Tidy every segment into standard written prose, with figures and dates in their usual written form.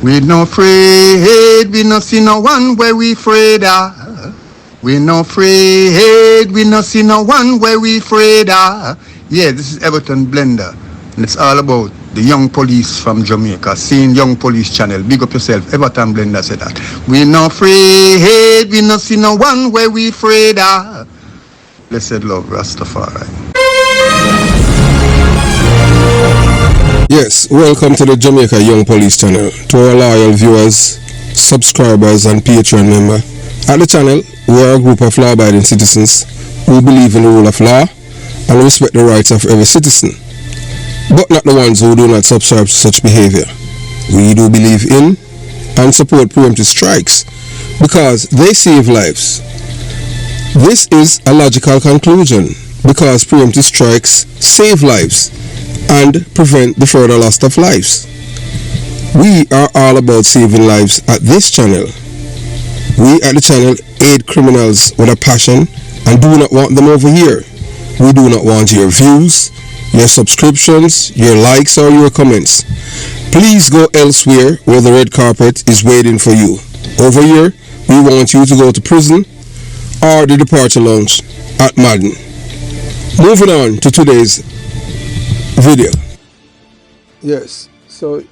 We no afraid, we no see no one where we afraid of. We no afraid, we no see no one where we afraid of. Yeah, this is Everton Blender, and it's all about the young police from Jamaica. Seeing Young Police Channel. Big up yourself, Everton Blender said that. We no afraid, we no see no one where we afraid of. Blessed love, Rastafari. Yes, welcome to the Jamaica Young Police Channel. To our loyal viewers, subscribers and Patreon member. At the channel, we are a group of law-abiding citizens who believe in the rule of law and respect the rights of every citizen, but not the ones who do not subscribe to such behavior. We do believe in and support preemptive strikes because they save lives. This is a logical conclusion because preemptive strikes save lives and prevent the further loss of lives. We are all about saving lives at this channel. We at the channel aid criminals with a passion and do not want them over here. We do not want your views, your subscriptions, your likes or your comments. Please go elsewhere where the red carpet is waiting for you. Over here, we want you to go to prison or the departure lounge at Madden. Moving on to today's video. Yes, so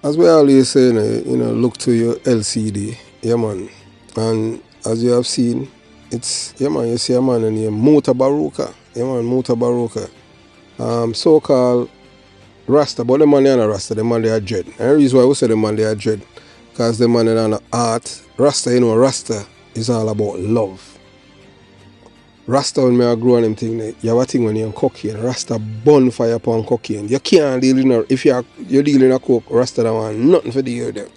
as we always say, look to your LCD, yeah man. And as you have seen, it's, yeah man, you see a man named Mutabaruka, yeah man, Mutabaruka. So-called Rasta, but the man they are not Rasta, the man they are dread. And the reason why we say the man they are dread, because the man they are not art. Rasta, Rasta is all about love. Rasta, when I grow on them thing, you have a thing when you're on cocaine. Rasta bonfire upon cocaine. You can't deal in if you're dealing a coke, Rasta don't want nothing for deal with them.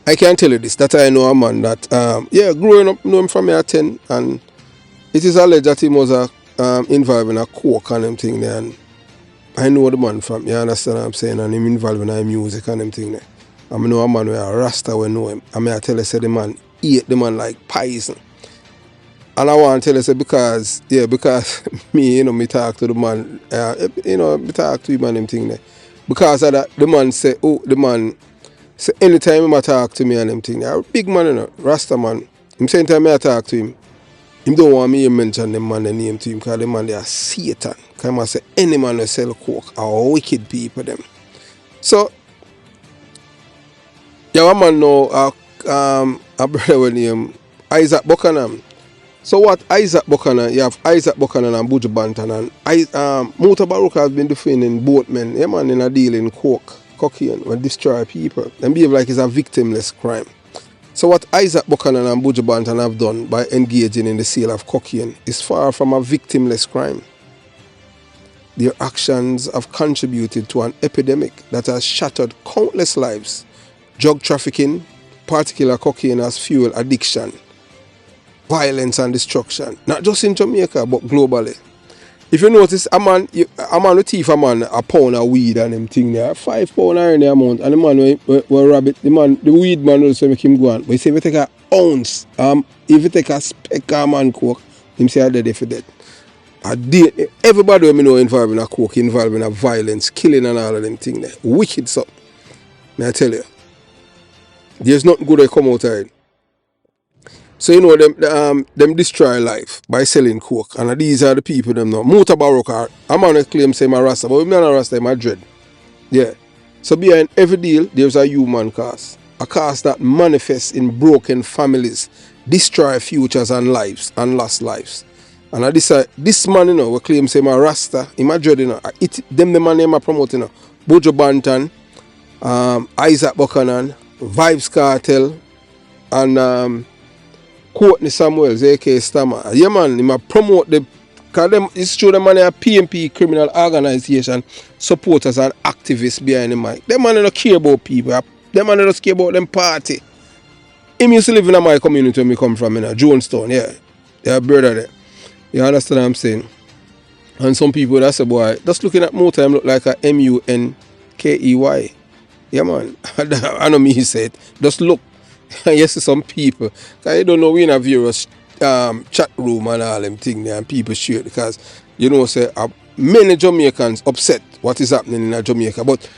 I can tell you this, that I know a man that growing up, know him from me at 10, and it is alleged that he was involved in a coke and them thing there, and I know the man from, you understand what I'm saying, and him involved in a music and them thing there. I know a man where a Rasta will know him. I tell you, say the man eat the man like poison. And I want to tell you, because me, me talk to the man, me talk to him and them thing there. Because of that, the man say, anytime he talk to me and them thing there, a big man, Rasta man, him same time I talk to him, him don't want me to mention them man the name to him, because the man they are Satan. Because I say, any man who sell coke are wicked people them. So, you have a man now, a brother with him, Isat Buchanan. So what Isat Buchanan, you have Isat Buchanan and Buju Banton, and Mutabaruka has been defending both men, yeah man, in a deal in cocaine, will destroy people, and behave like it's a victimless crime. So what Isat Buchanan and Buju Banton have done by engaging in the sale of cocaine is far from a victimless crime. Their actions have contributed to an epidemic that has shattered countless lives. Drug trafficking, particular cocaine, has fueled addiction, violence and destruction, not just in Jamaica but globally. If you notice, a man will thief a man a pound of weed and them thing there, 5 pounds are in the amount, and the man will rob it, the weed man will say make him go on. But you say if you take an ounce, if you take a speck of man coke, him say I'm dead for that. Everybody we know involved in a coke, involved in a violence, killing and all of them thing there. Wicked stuff. May I tell you. There's nothing good that come out of it. So them destroy life by selling coke, and these are the people them now. Mutabaruka, a man that claim say my Rasta, but we not a Rasta, my dread. Yeah. So behind every deal, there's a human cost. A cost that manifests in broken families, destroy futures and lives, and lost lives. And this man, we claim say my Rasta, in my dread, them the man name I promote, Buju Banton, Isat Buchanan, Vibes Cartel, and Courtney Samuels, a.k.a. Stammer. Yeah, man, he might promote because it's true the man are PMP criminal organization supporters and activists behind the mic. Them man don't care about people. Them man don't care about them party. Him used to live in my community where me come from, Jonestown, yeah. Yeah, brother there. You understand what I'm saying? And some people that say, boy, just looking at more time look like a Munkey. Yeah, man. I know me, he said. Just look. Yes, some people, because you don't know, we in a various chat room and all them things there, and people share because, say, many Jamaicans upset what is happening in Jamaica. But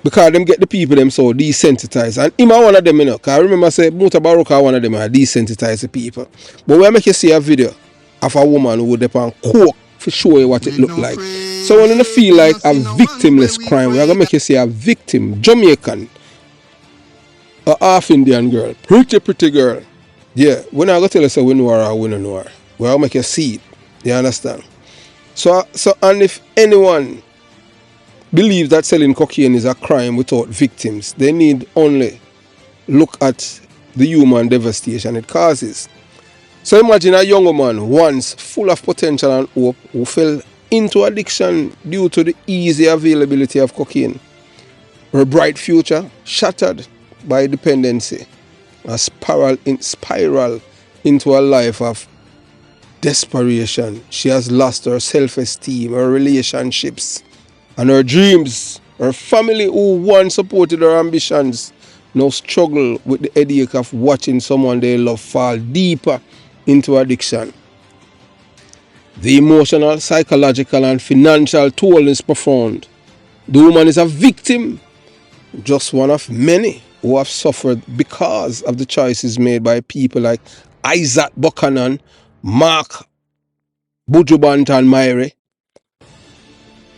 Because them get the people them so desensitized. And him one of them, you know. Because I remember say Mutabaruka one of them are desensitized the people. But when I make you see a video of a woman who would depend coke for show you what it look like. So when you feel like a victimless crime, we're gonna make you see a victim, Jamaican, a half Indian girl, pretty girl. Yeah, when I go tell you say we know her or we don't know her, we're gonna make you see it. You understand? So and if anyone believes that selling cocaine is a crime without victims, they need only look at the human devastation it causes. So imagine a young woman once full of potential and hope who fell into addiction due to the easy availability of cocaine. Her bright future shattered by dependency, a spiral into a life of desperation. She has lost her self-esteem, her relationships, and her dreams. Her family who once supported her ambitions now struggle with the headache of watching someone they love fall deeper into addiction. The emotional, psychological and financial toll is profound. The woman is a victim, just one of many who have suffered because of the choices made by people like Isat Buchanan, Mark, Buju, Banton, Myre.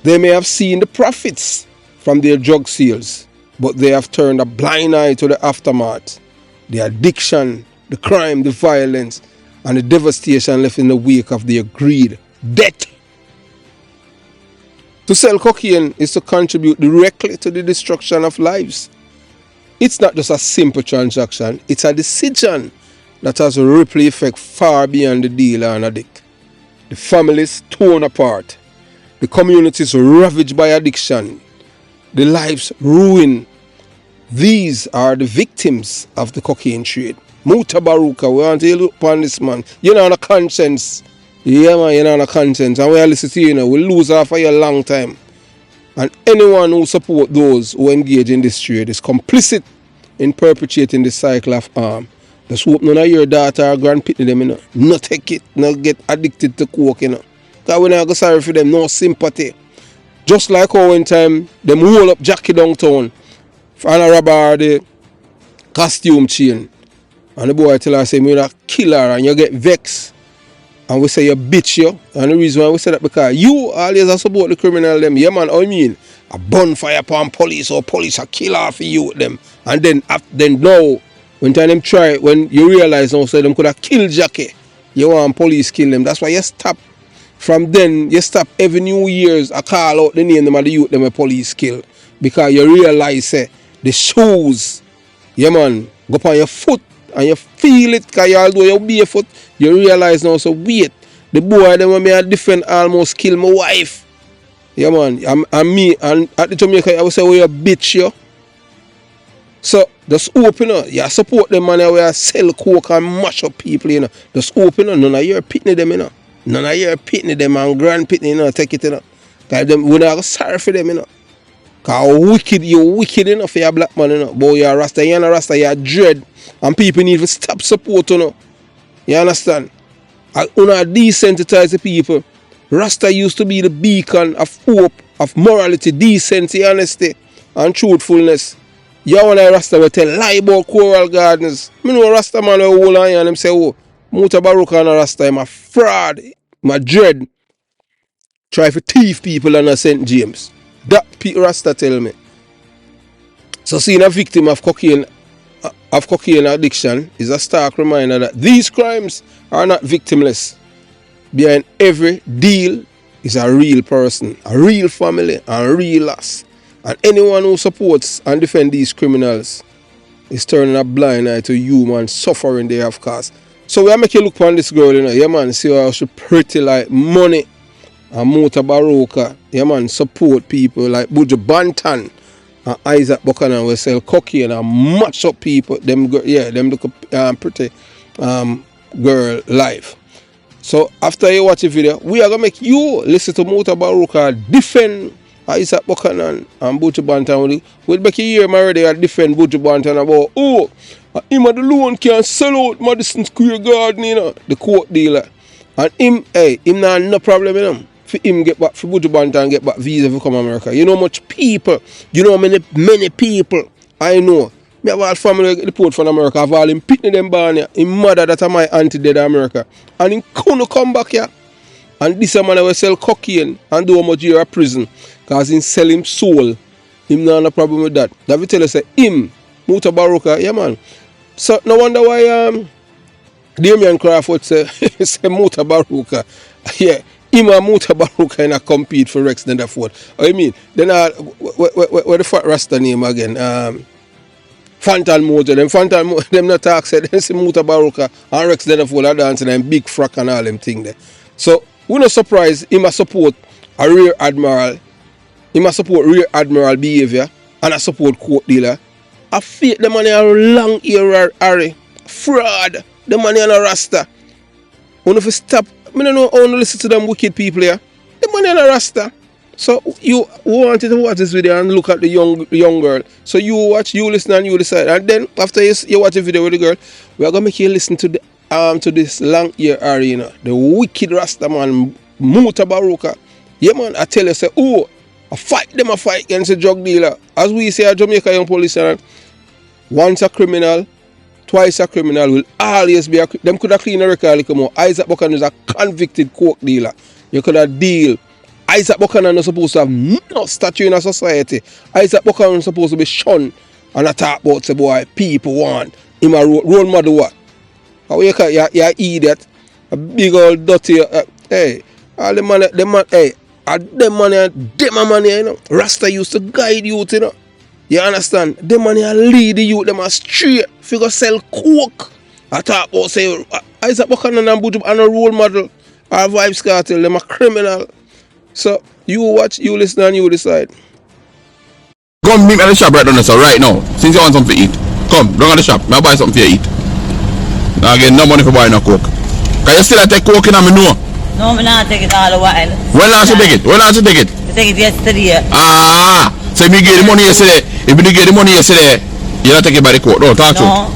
They may have seen the profits from their drug sales, but they have turned a blind eye to the aftermath, the addiction, the crime, the violence, and the devastation left in the wake of their greed, debt. To sell cocaine is to contribute directly to the destruction of lives. It's not just a simple transaction, it's a decision that has a ripple effect far beyond the dealer and addict. The families torn apart, the communities ravaged by addiction, the lives ruined. These are the victims of the cocaine trade. Mutabaruka, we want to look upon this man. You're not on a conscience. Yeah, man, you're not on a conscience. And we are listening to you, we lose her for a long time. And anyone who support those who engage in this trade is complicit in perpetuating the cycle of harm. Just hope none of your daughter or grandpitney them, not take it, not get addicted to coke, Because we not go sorry for them, no sympathy. Just like how one time, them hold up Jackie downtown and a robber the costume chain. And the boy tell her, say, you're a killer and you get vexed. And we say you bitch you. And the reason why we say that because you always support the criminal them. Yeah man, I mean, a bonfire upon police or police a killer for you with them. And then now, when time them try, when you realize now say them could have killed Jackie, you want police kill them. That's why you stop. From then, you stop every New Year's, I call out the name of the youth them a police kill. Because you realize the shoes, yeah man, go upon your foot and you feel it because you although you barefoot, you realize now, so wait, the boy them when me a defend almost kill my wife. Yeah man, and me, and at the Jamaica I would say, oh you bitch you. So, just open up, you support them man where sell coke and mash up people, Just open up, none of your pitney them, None of your pitney them and grand pitney, take it, Because them, we not sorry for them, Because you're wicked enough for your black man, But you're a Rasta, you're not a Rasta, you're dread. And people need to stop supporting, You understand? And desensitize the people. Rasta used to be the beacon of hope, of morality, decency, honesty, and truthfulness. You want a Rasta will tell lie about coral gardens. I know a Rasta man will hold on and them say, oh, Mutabaruka and a Rasta, I'm a fraud, I'm a dread. Try to thief people in St. James. That Rasta tell me. So seeing a victim of cocaine addiction is a stark reminder that these crimes are not victimless. Behind every deal is a real person, a real family, and a real loss. And anyone who supports and defends these criminals is turning a blind eye to human suffering they have caused. So we are making look upon this girl, Yeah man, see how she pretty like money. And Mutabaruka, yeah man, support people like Buju Banton and Isat Buchanan will sell cocaine and match up people. Them look pretty girl life. So after you watch the video, we are gonna make you listen to Mutabaruka defend Isat Buchanan and Buju Banton. We'll make you hear already defend Buju Banton about him alone can sell out Madison Square Garden, the court dealer. And him not no problem with him. for him get back, for Buju Banton get back visa to come to America. You know how much people, you know how many people I know. Me have all family report from America, I have all him pitney them born here. His mother that are my auntie dead in America. And he couldn't come back here. And this man will sell cocaine and do how much year of prison. Because he sell him soul. Him not no problem with that. That will tell us him, Mutabaruka, yeah man. So no wonder why Damian Crawford say Mutabaruka. Yeah. Him and Mutabaruka in a compete for Rex Netherford. I mean, then where the fat Rasta name again? Banton Mojo. Them not talk said them see Mutabaruka and Rex Netherford are dancing and big frack and all them thing there. So we not surprised him a support a rear admiral. Him a support rear admiral behavior and a support court dealer. I fake the money a long ear Harry. Fraud. The money on a Rasta. When if you stop, I don't know how to listen to them wicked people here. The money on a Rasta. So you wanted to watch this video and look at the young girl. So you watch, you listen and you decide. And then after you watch the video with the girl, we are gonna make you listen to the to this long ear arena. The wicked Rasta man Mutabaruka. Yeah man, I tell you say, oh, I fight against a drug dealer. As we say at Jamaica young police, once a criminal, twice a criminal will always be a criminal. Them could have cleaned a record a little more. Isat Buchanan is a convicted coke dealer. You could have deal. Isat Buchanan is supposed to have no statue in a society. Isat Buchanan is supposed to be shunned and I talk about say boy, people want him a role model what? How you call you idiot? A big old dirty hey, all the money, hey, them money, you know. Rasta used to guide you, you know. You understand? Them money lead the youth, them are straight. If you go sell coke, I talk about say Isat Buchanan and Buju and a role model. Our Vibes Cartel, them a criminal. So you watch, you listen and you decide. Come meet me at the shop right down there, so right now. Since you want something to eat. Come, down at the shop. I'll buy something for you to eat. Now again, no money for buying no coke. Can you still take coke in and me know? No, I'm not take it all a while. When last you take it? When last you take it? I take it yesterday. Ah, so if you get the money yesterday, you don't take it by the coke. No, talk to me. No.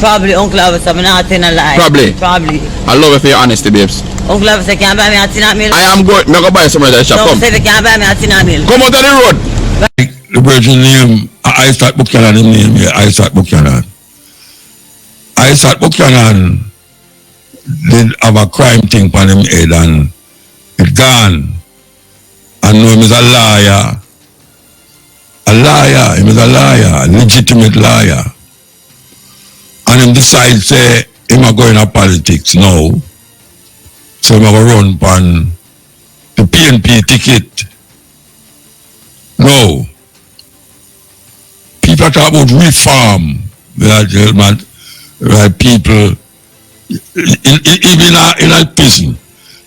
Probably Uncle Abbas, I'm not telling a lie. Probably. I love it for your honesty, babes. Uncle Abbas, I can't buy me a tin of milk. I am going to buy some of that shop. No, Come. say they can't buy me a tin of milk. Come out on the road. The virgin name, Isat Buchanan name here, Isat Buchanan. Isat Buchanan did have a crime thing on him head and it gone. And know him is a liar. Him is a liar, a legitimate liar. And him decide say him a going to politics now. So him a go run on the PNP ticket. No. People talk about reform. Like people even in a prison.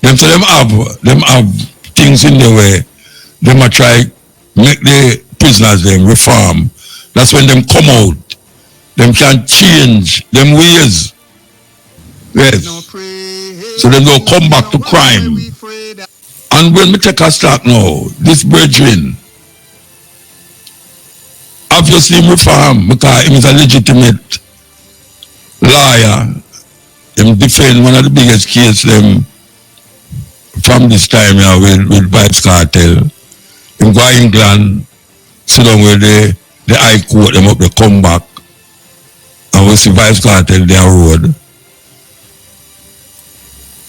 Them say them have things in the way. Them a try make the prisoners them reform. That's when them come out. Them can change them ways. Yes. So them don't come back to crime. And when we take a start now, this brethren, obviously him reform because he is a legitimate liar. Him defend one of the biggest cases them from this time here with Vibes Cartel. Him go to England, sit down with the High Court, them up the come back. And we see Vibes Cartel their road.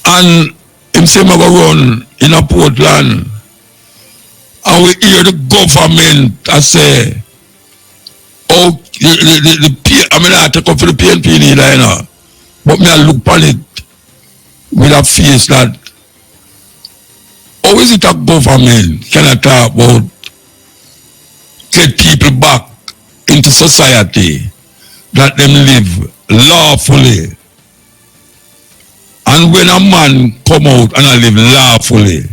And him say I go run in a Portland. And we hear the government I say, oh, I mean I take up for the PNP neither, you know. But me I look upon it with a face that how is it a government can I talk about get people back into society that them live lawfully. And when a man come out and I live lawfully,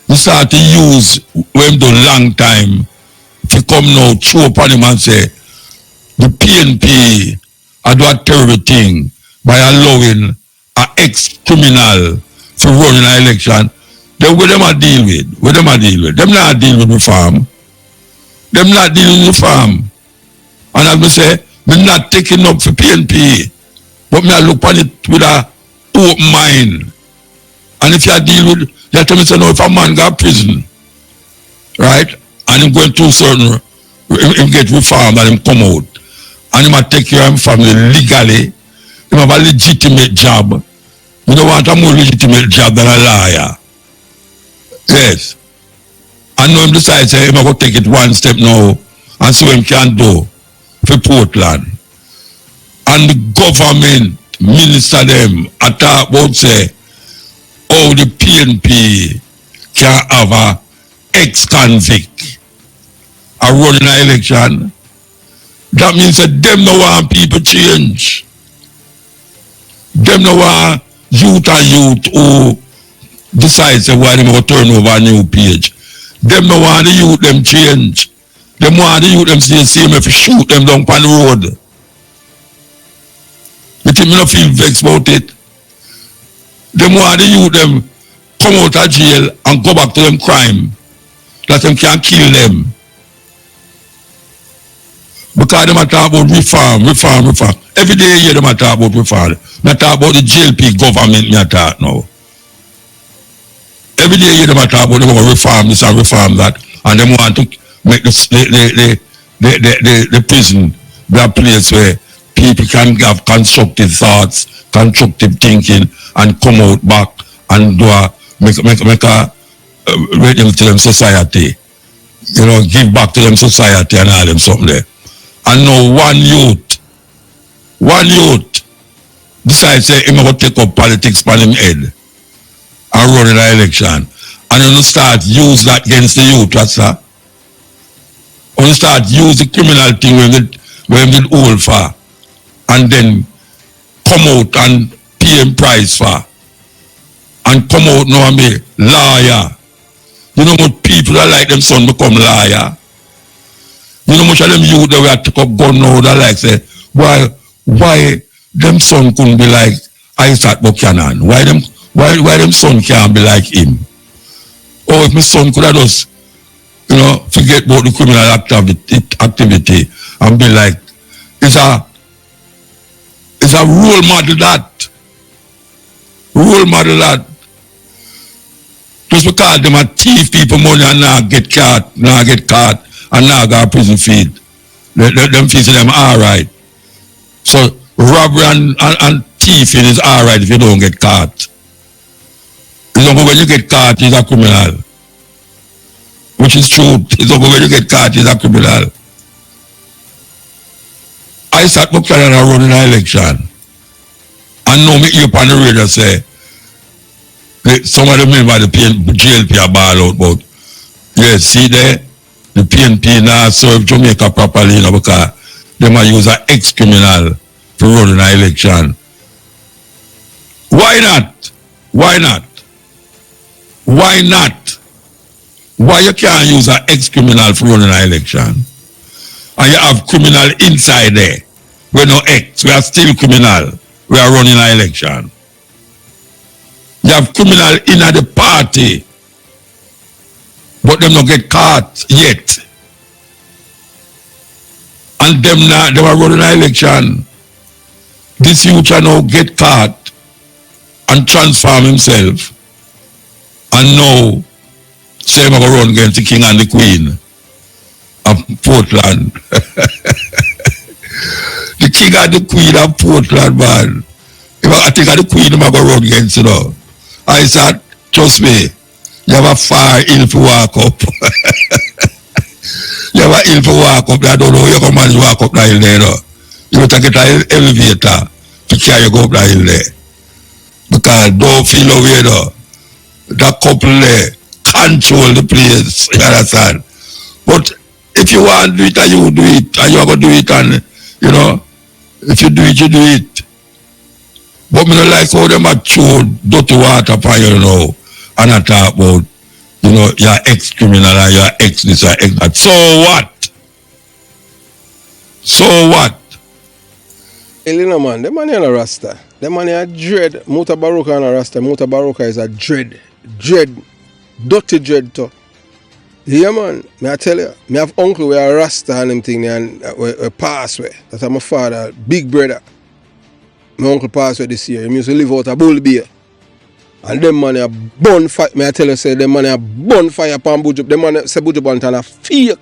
he start to use when do long time to come now throw upon him and say the PNP are do a terrible thing by allowing an ex-criminal to run in an election. Then what them a deal with? Them not deal with reform. Them not dealing with reform. And as I say, me not taking up for PNP. But me I look on it with a open mind. And if you deal with, you tell me, say, no, if a man got prison, right, and him going through certain, him get reformed and him come out, and him take care of him family legally, him have a legitimate job. You don't want a more legitimate job than a lawyer. Yes. And now him decide, say, him going to take it one step now and see what him can do for Portland. And the government minister them talk about, say, how the PNP can have a ex-convict a running an election. That means that them no want people change. Them no want youth who decide say why they go turn over a new page. Them no want the youth them change. Them want the youth them stay the same if you shoot them down on the road. You think me not feel vexed about it? Them want the youth them come out of jail and go back to them crime. That them can kill them. Because them talk about reform. Every day you hear them talk about reform. They talk about the JLP government me talk now. Every day you hear them talk about them reform this and reform that. And them want to make the prison be a place where people can have constructive thoughts, constructive thinking, and come out back and do a make a ready to them society. You know, give back to them society and all them something there. And now one youth decides say him going to take up politics on him head and run in the election. And you start use that against the youth, what's that? You start use the criminal thing when they old for and then come out and pay him price for and come out now and be liar. You know what people that like them son become liar. You know much of them youth that we have to take up gun now that like say why them son couldn't be like Isat Buchanan? Why them son can't be like him? Or if my son could have just, you know, forget about the criminal activity and be like, it's a role model that. Just because them a thief people money and now get caught and now got prison feed. Them fees them alright. So robbery and thieving is alright if you don't get caught. It's not when you get caught is a criminal. Which is true. It's not when you get caught is a criminal. Isat Buchanan are running an election. And now me hear upon the radio say some of the members of the JLP are ball out, but yes, see there, the PNP now serve Jamaica properly, you know, because they might use an ex-criminal to run an election. Why not? Why you can't use an ex-criminal for running an election? And you have criminal inside there. We're no ex, we are still criminal. We are running an election. You have criminal in the party, but them not get caught yet. And them are running an election. This youth now get caught and transform himself. And now say him go run against the king and the queen of Portland. The king and the queen of Portland, man. I think the queen I'm going to run against, you know. I said, trust me, you have a far hill to walk up. You have a hill to walk up. I don't know how you can manage to walk up that hill there, you know. You have to get an elevator to carry you go up that hill there. Because don't feel away, you know. That couple there control the place, you understand? But if you want to do it and you do it, and you're going to do it, and, you know, if you do it, you do it. But me don't like how them a throw dirty water upon you now and I talk about, you know, you're ex-criminal and you're ex-this or ex-that. So what? Elena man, the man is a Rasta. The man is a dread. Mutabaruka and a Rasta. Mutabaruka is a dread. Dirty dread too. Yeah man, me I tell you, me have uncle we are Rasta and them thing and we pass away. That's my father, big brother. My uncle passed away this year. He used to live out a bull beer. And them man a burn fire. May I tell you, say them man a burn fire upon Buju. Them man say Buju Banton a fake.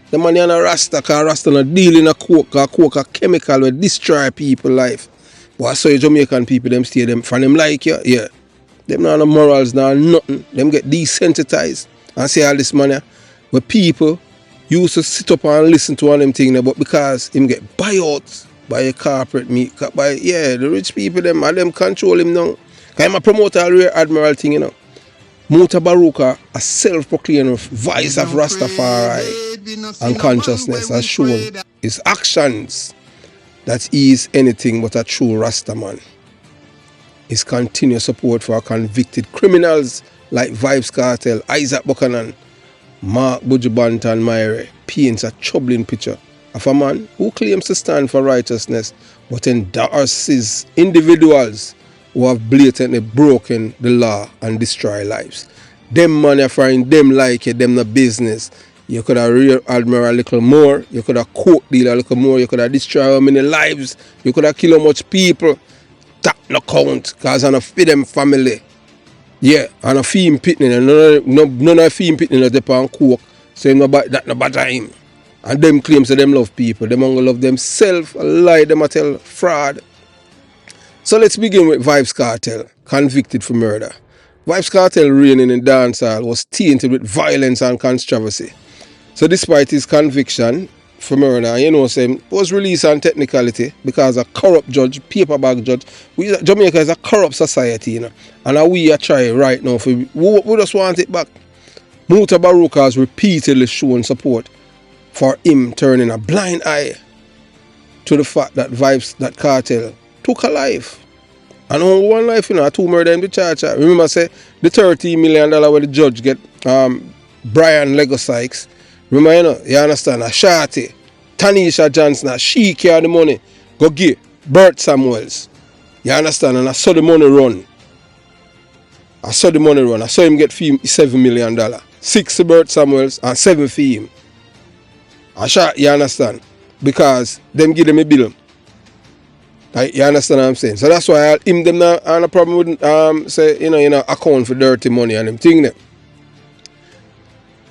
Them man a Rasta, cause Rasta not deal in a coke, cause coke a chemical will destroy people life. But I saw you Jamaican people, them stay them from them like you, yeah. Them not no morals, not nothing. Them get desensitized. And say all this money. But people used to sit up and listen to all them things, but because him get buyouts by a corporate meat, by the rich people them and them control him now. Cause I'm a promoter of Rear Admiral thing, you know. Mutabaruka, a self-proclaimed voice of Rastafari and consciousness, has shown his actions that he is anything but a true Rastaman. His continued support for convicted criminals like Vybz Kartel, Isat Buchanan, Mark Buju Banton Myre paints a troubling picture of a man who claims to stand for righteousness but endorses individuals who have blatantly broken the law and destroy lives. Them man you find them like it, them no business. You could have Rear Admiral a little more, you could have coke deal a little more, you could have destroy how many lives, you could have kill how much people. That no count, cause I no feed them family. Yeah, and a fee him pitting, and none of fee him pitting at the pan coke, so him no bother him. And them claims that them love people, them only love themselves, lie, them a tell fraud. So let's begin with Vybz Kartel, convicted for murder. Vybz Kartel reigning in dancehall was tainted with violence and controversy. So despite his conviction for murder, you know, was released on technicality because a corrupt judge, paperback judge. Jamaica is a corrupt society, you know, and we are trying right now for we just want it back. Mutabaruka has repeatedly shown support for him turning a blind eye to the fact that that Kartel took a life. And only one life, you know, 2 murder in the church. Remember, say the $30 million where the judge get Brian Lego Sykes. Remember, you know, you understand, a Shorty, Tanisha Johnson, she carry the money, go give Bert Samuels. You understand? And I saw the money run. I saw him get $7 million. 6 to Bert Samuels and 7 for him. You understand? Because them give them a bill. You understand what I'm saying? So that's why them not have a problem with say, you know, account for dirty money and them thing them.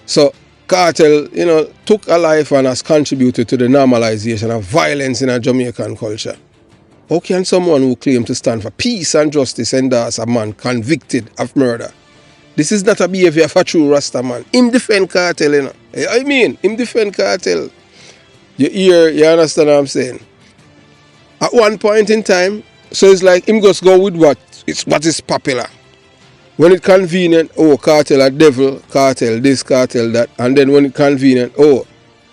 So Kartel, you know, took a life and has contributed to the normalization of violence in a Jamaican culture. How can someone who claims to stand for peace and justice endorse a man convicted of murder? This is not a behavior of a true Rasta man. Him defend Kartel, you know. I mean, him defend Kartel. You understand what I'm saying? At one point in time, so it's like him just go with what is popular. When it's convenient, oh, Kartel a devil, Kartel this, Kartel that. And then when it's convenient, oh,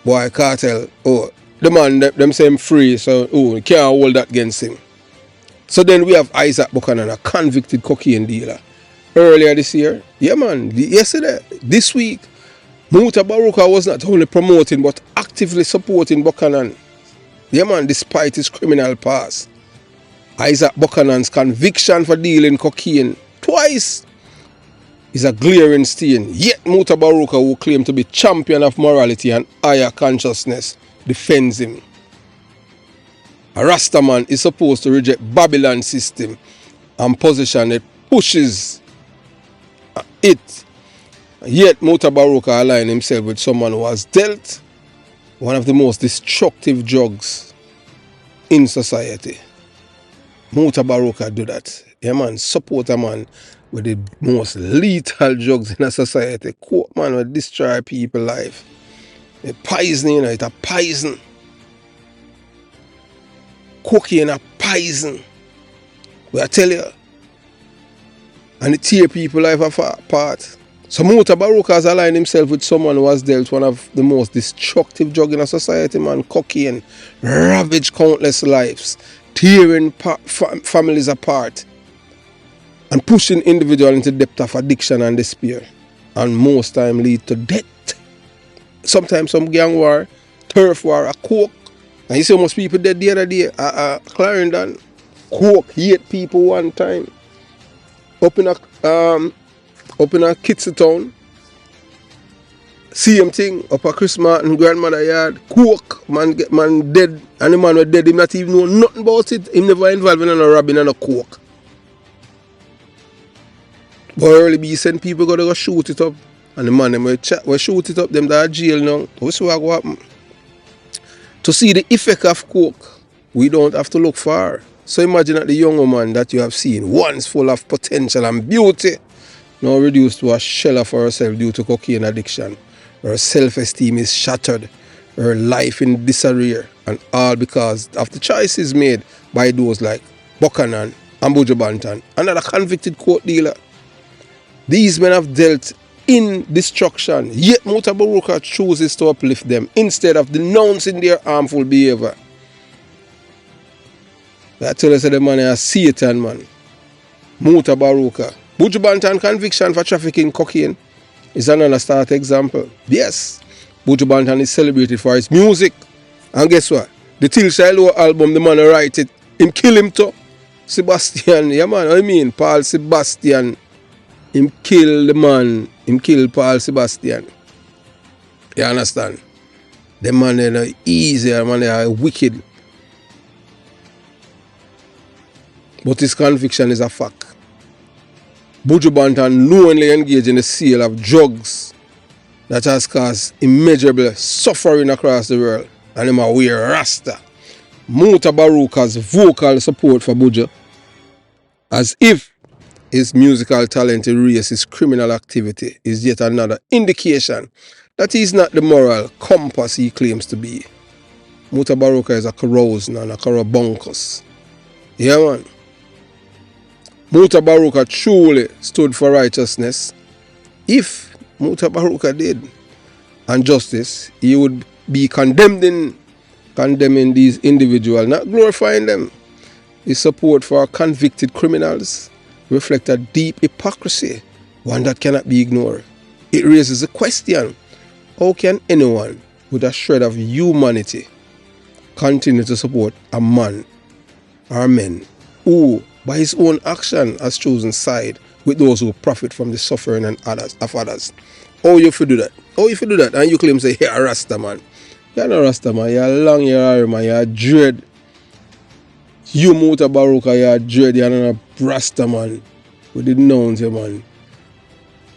boy, Kartel, oh, the man, them say him free, so, oh, you can't hold that against him. So then we have Isat Buchanan, a convicted cocaine dealer. Earlier this year, yeah man, yesterday, this week, Mutabaruka was not only promoting but actively supporting Buchanan. Yeah man, despite his criminal past. Isat Buchanan's conviction for dealing cocaine twice is a glaring stain. Yet Mutabaruka, who claimed to be champion of morality and higher consciousness, defends him. A Rastaman is supposed to reject Babylon system and position that pushes it. Yet Mutabaruka aligned himself with someone who has dealt one of the most destructive drugs in society. Mutabaruka do that. Yeah man, support a man with the most lethal drugs in a society. Coke man will destroy people's life. The poison, you know, it's a poison. Cocaine a poison. But I tell you, and it tear people's life apart. So Mutabaruka has aligned himself with someone who has dealt one of the most destructive drugs in a society, man. Cocaine ravaged countless lives, tearing families apart, and pushing individuals into depth of addiction and despair, and most time lead to death. Sometimes some gang war, turf war, a coke. And you see almost people dead the other day, Clarendon, coke hit people one time. Up in a Kitsi town, same thing, up a Chris Martin grandmother yard, coke, man dead, and the man was dead, him not even know nothing about it, him never involved in no robbing and no coke. But early be send people go shoot it up. And the man them will shoot it up, them that are jail now. We see what happen. To see the effect of coke, we don't have to look far. So imagine that the young woman that you have seen, once full of potential and beauty, now reduced to a shell of herself due to cocaine addiction. Her self-esteem is shattered, her life in disarray, and all because of the choices made by those like Buchanan and Buju Banton, another convicted coke dealer. These men have dealt in destruction, yet Mutabaruka chooses to uplift them instead of denouncing their harmful behavior. I tell us that the man is Satan, man. Mutabaruka. Buju Banton conviction for trafficking cocaine is another start example. Yes, Buju Banton is celebrated for his music. And guess what? The Till Shiloh album, the man who write it, him kill him too. Sebastian, yeah man, I mean, Paul Sebastian, him kill the man, him kill Paul Sebastian. You understand? The man they are easy, the man they are wicked. But his conviction is a fact. Buju Banton knowingly engaged in the sale of drugs that has caused immeasurable suffering across the world, and him a wear Rasta. Mutabaruka's vocal support for Buju, as if his musical talent erases his criminal activity, is yet another indication that he is not the moral compass he claims to be. Mutabaruka is a corrosion and a corrobunkus. Yeah man. Mutabaruka truly stood for righteousness. If Mutabaruka did and justice, he would be condemning these individuals, not glorifying them. His support for convicted criminals reflects a deep hypocrisy, one that cannot be ignored. It raises a question: how can anyone with a shred of humanity continue to support a man or men who, by his own action, has chosen side with those who profit from the suffering and others? How you do that? How you do that? And you claim say, you're a Rasta man. You're not a Rasta man, you're long, you're a man, you're a dread. You Mutabaruka, you're a dread, you're not a Rasta man. We didn't know you, man.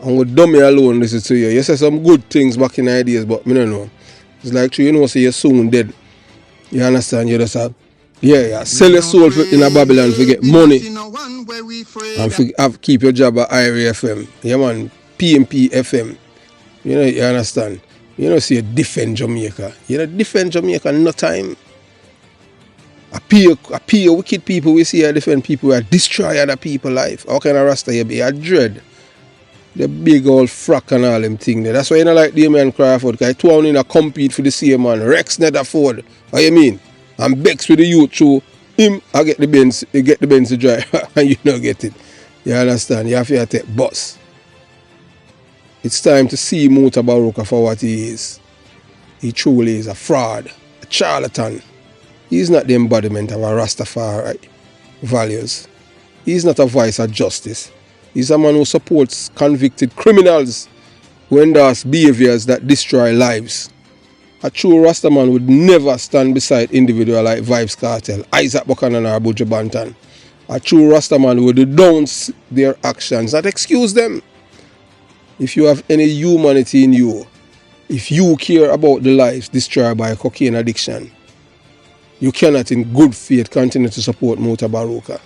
And with dummy alone, listen to you. You say some good things back in the days, but me don't know. It's like, you know, say you're soon dead. You understand? You just have, sell your soul in a Babylon to get money and keep your job at IRA FM. Yeah, man, PMP FM. You know, you understand? You know, see, you defend Jamaica. You know, defend Jamaica no time. Appear wicked people we see, defend people who destroy other people's life. How can a Rasta you be? A dread. The big old frack and all them thing there. That's why you don't like Damien Crawford, because he told him to compete for the same man. Rex Netherford. What you mean? And Bex with the youth through him, I get the Benz, you get the Benz to drive, and you don't get it. You understand? You have to take bus. It's time to see Mutabaruka for what he is. He truly is a fraud, a charlatan. He is not the embodiment of a Rastafari values. He is not a voice of justice. He's a man who supports convicted criminals who endorse behaviors that destroy lives. A true Rastaman would never stand beside individuals like Vybz Kartel, Isat Buchanan or Buju Banton. A true Rastaman would denounce their actions, not excuse them. If you have any humanity in you, if you care about the lives destroyed by cocaine addiction, you cannot in good faith continue to support Mutabaruka.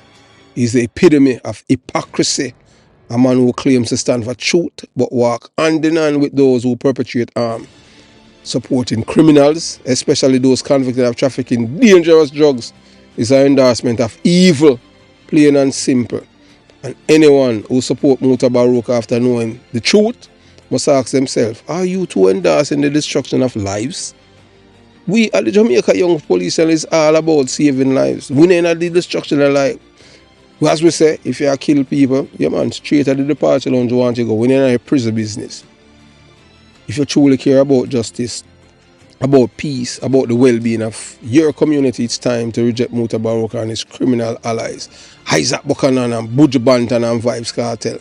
He's the epitome of hypocrisy. A man who claims to stand for truth but walk hand in hand with those who perpetrate harm. Supporting criminals, especially those convicted of trafficking dangerous drugs, is an endorsement of evil, plain and simple. And anyone who supports Mutabaruka after knowing the truth must ask themselves, are you too endorsing the destruction of lives? We at the Jamaica Young Police is all about saving lives. We ain't at the destruction of life. As we say, if you kill people, yeah man, straight at the departure lounge you want to go. We ain't a prison business. If you truly care about justice, about peace, about the well-being of your community, it's time to reject Mutabaruka and his criminal allies, Isat Buchanan and Buju Banton and Vybz Kartel.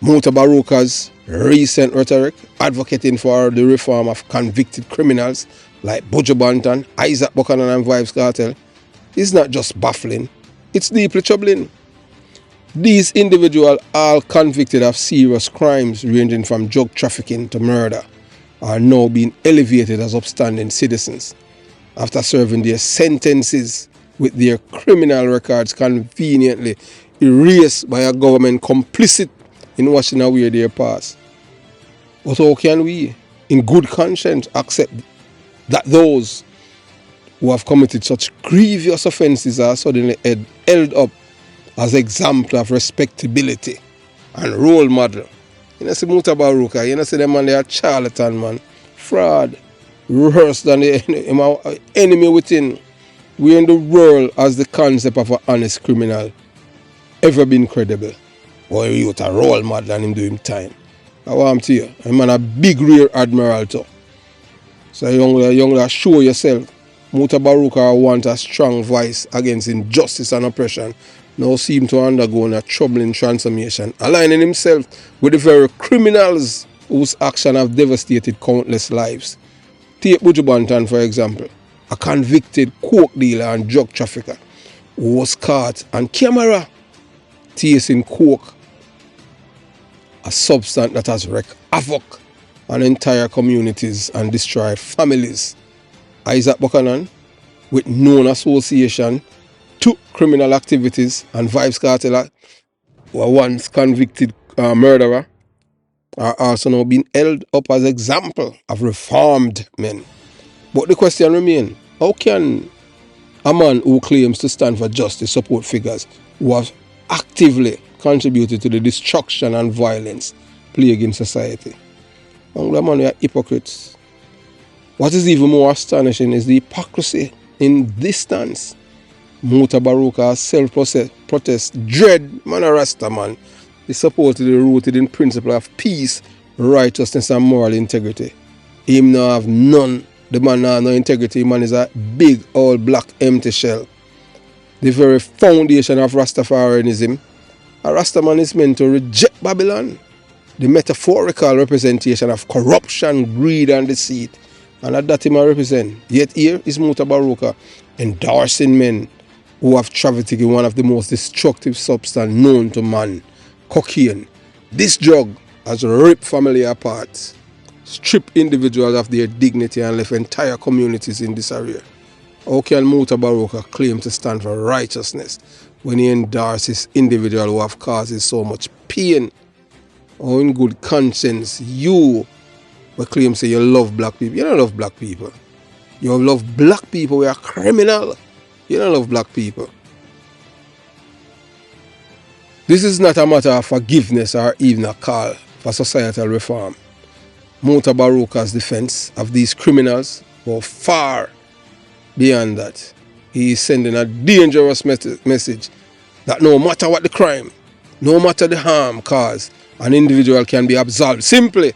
Mutabaruka's recent rhetoric advocating for the reform of convicted criminals like Buju Banton, Isat Buchanan and Vybz Kartel is not just baffling, it's deeply troubling. These individuals, all convicted of serious crimes ranging from drug trafficking to murder, are now being elevated as upstanding citizens after serving their sentences with their criminal records conveniently erased by a government complicit in washing away their past. But how can we, in good conscience, accept that those who have committed such grievous offences are suddenly held up as example of respectability and role model? You know, see Mutabaruka, you know, see them man, they are charlatan, man, fraud, worse than the enemy within. We in the world as the concept of an honest criminal ever been credible? Or you a role model and him do him time? I want to you, I'm a big rear admiral too. So young show yourself. Mutabaruka want a strong voice against injustice and oppression. Now seem to undergo a troubling transformation, aligning himself with the very criminals whose actions have devastated countless lives. Take Buju Banton, for example, a convicted coke dealer and drug trafficker who was caught on camera tasting coke, a substance that has wreaked havoc on entire communities and destroyed families. Isat Buchanan, with known association to criminal activities and Vibes Cartel, who are once convicted murderer, are also now being held up as example of reformed men. But the question remains, how can a man who claims to stand for justice support figures who have actively contributed to the destruction and violence plaguing society? Young man, we are hypocrites. What is even more astonishing is the hypocrisy in this stance. Mutabaruka's self-protest dread man a Rasta man is supposedly rooted in principle of peace, righteousness and moral integrity. Him now have none. The man now have no integrity. Man is a big old black empty shell. The very foundation of Rastafarianism. A Rastaman is meant to reject Babylon, the metaphorical representation of corruption, greed and deceit. And that him represent. Yet here is Mutabaruka endorsing men who have trafficked in one of the most destructive substances known to man, cocaine. This drug has ripped family apart, stripped individuals of their dignity and left entire communities in disarray. How can Mutabaruka claim to stand for righteousness when he endorses individuals who have caused so much pain? Or in good conscience, you will claim say you love black people? You don't love black people. You love black people who are criminal. You don't love black people. This is not a matter of forgiveness or even a call for societal reform. Mutabaruka's defense of these criminals go far beyond that. He is sending a dangerous message that no matter what the crime, no matter the harm caused, an individual can be absolved simply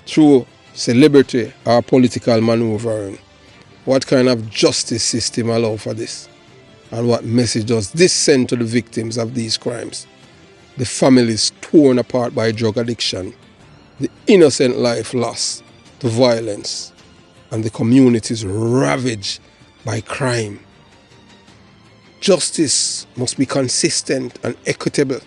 through celebrity or political maneuvering. What kind of justice system allows for this? And what message does this send to the victims of these crimes? The families torn apart by drug addiction, the innocent life lost to violence, and the communities ravaged by crime. Justice must be consistent and equitable.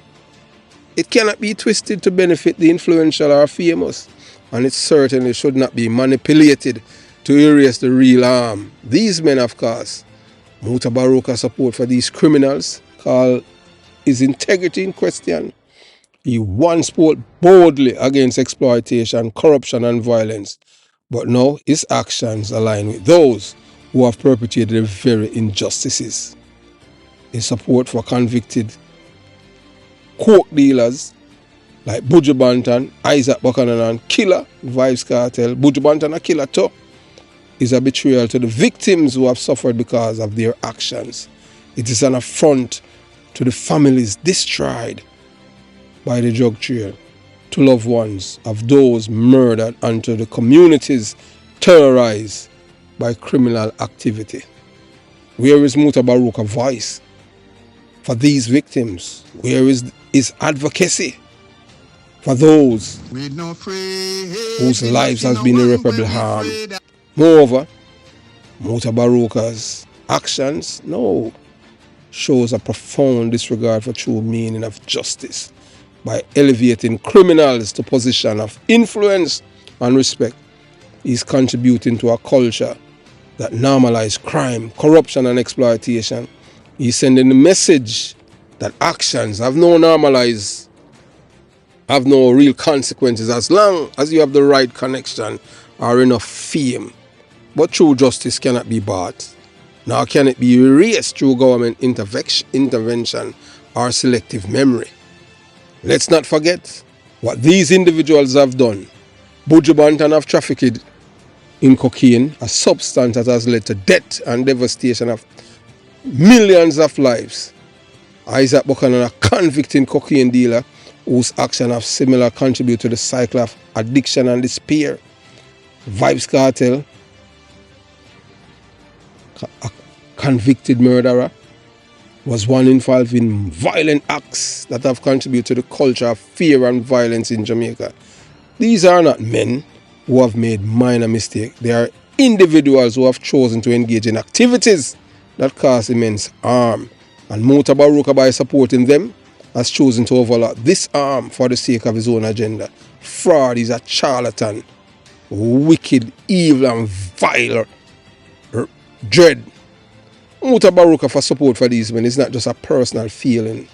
It cannot be twisted to benefit the influential or famous, and it certainly should not be manipulated to erase the real harm these men have caused. Mutabaruka's support for these criminals called his integrity in question. He once spoke boldly against exploitation, corruption and violence, but now his actions align with those who have perpetrated the very injustices. His support for convicted coke dealers like Buju Banton, Isat Buchanan and killer Vibes Cartel, Buju Banton a killer too, is a betrayal to the victims who have suffered because of their actions. It is an affront to the families destroyed by the drug trade, to loved ones of those murdered, and to the communities terrorized by criminal activity. Where is Mutabaruka's voice for these victims? Where is his advocacy for those whose lives has been irreparably harmed? Moreover, Mutabaruka's actions, no, shows a profound disregard for true meaning of justice by elevating criminals to position of influence and respect. He's contributing to a culture that normalizes crime, corruption, and exploitation. He's sending the message that actions have no real consequences as long as you have the right connection or enough fame. But true justice cannot be bought, nor can it be erased through government intervention or selective memory. Let's not forget what these individuals have done. Buju Banton have trafficked in cocaine, a substance that has led to death and devastation of millions of lives. Isat Buchanan, a convicted cocaine dealer whose actions have similar contribute to the cycle of addiction and despair. Vybz Kartel, a convicted murderer, was one involved in violent acts that have contributed to the culture of fear and violence in Jamaica. These are not men who have made minor mistakes. They are individuals who have chosen to engage in activities that cause immense harm. And Mutabaruka, by supporting them, has chosen to overlook this harm for the sake of his own agenda. Fraud is a charlatan, wicked, evil, and vile dread. Mutabaruka for support for these men is not just a personal feeling.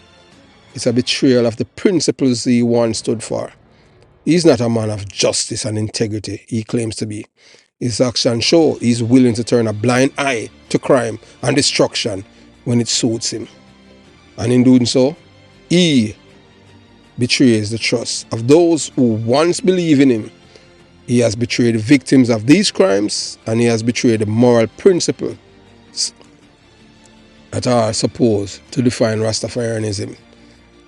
It's a betrayal of the principles he once stood for. He's not a man of justice and integrity he claims to be. His actions show he's willing to turn a blind eye to crime and destruction when it suits him. And in doing so, he betrays the trust of those who once believed in him. He has betrayed the victims of these crimes, and he has betrayed the moral principles that are supposed to define Rastafarianism.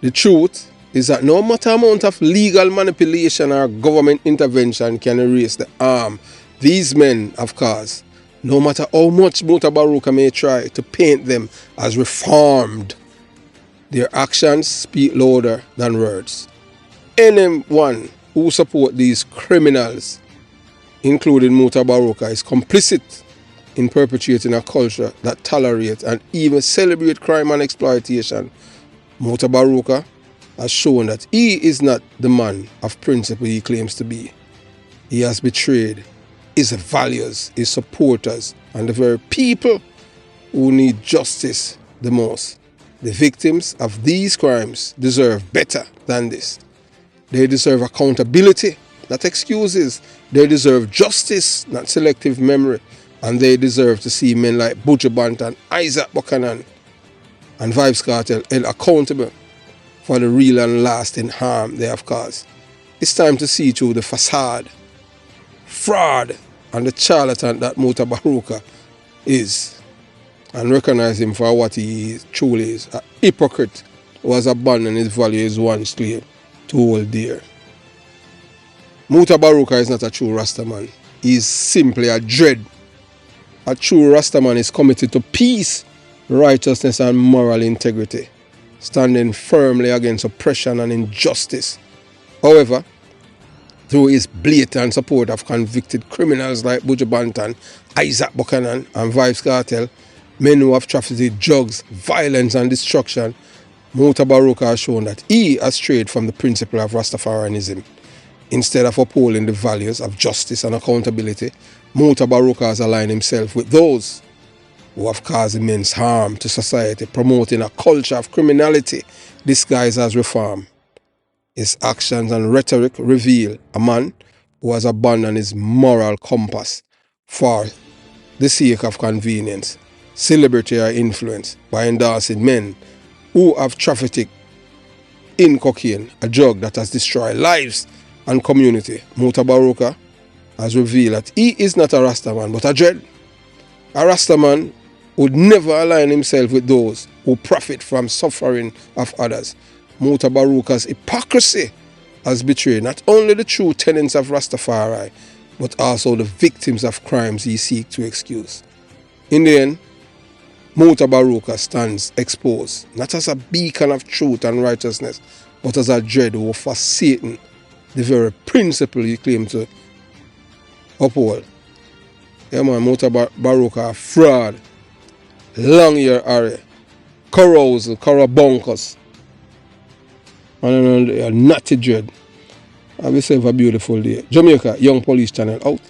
The truth is that no matter amount of legal manipulation or government intervention can erase the harm these men have caused, no matter how much Mutabaruka may try to paint them as reformed. Their actions speak louder than words. Anyone who supports these criminals, including Mutabaruka, is complicit in perpetuating a culture that tolerates and even celebrates crime and exploitation. Mutabaruka has shown that he is not the man of principle he claims to be. He has betrayed his values, his supporters, and the very people who need justice the most. The victims of these crimes deserve better than this. They deserve accountability, not excuses. They deserve justice, not selective memory. And they deserve to see men like Buju Banton, Isat Buchanan, and Vybz Kartel held accountable for the real and lasting harm they have caused. It's time to see through the facade, fraud, and the charlatan that Mutabaruka is, and recognize him for what he truly is, a hypocrite who has abandoned his values once claimed to hold dear. Mutabaruka is not a true Rastaman. He is simply a dread. A true Rastaman is committed to peace, righteousness, and moral integrity, standing firmly against oppression and injustice. However, through his blatant support of convicted criminals like Buju Banton, Isat Buchanan, and Vybz Kartel, men who have trafficked drugs, violence, and destruction, Mutabaruka has shown that he has strayed from the principle of Rastafarianism. Instead of upholding the values of justice and accountability, Mutabaruka has aligned himself with those who have caused immense harm to society, promoting a culture of criminality disguised as reform. His actions and rhetoric reveal a man who has abandoned his moral compass for the sake of convenience, celebrity, or influence by endorsing men who have trafficked in cocaine, a drug that has destroyed lives and community. Mutabaruka has revealed that he is not a Rastaman but a dread. A Rastaman would never align himself with those who profit from suffering of others. Mutabaruka's hypocrisy has betrayed not only the true tenets of Rastafari, but also the victims of crimes he seeks to excuse. In the end, Mutabaruka stands exposed, not as a beacon of truth and righteousness, but as a dread who forsaken the very principle he claimed to uphold. Yeah man, Mutabaruka a fraud, long year Harry, carousel, bunkers. And natty dread. Have yourself a beautiful day. Jamaica, Young Police Channel out.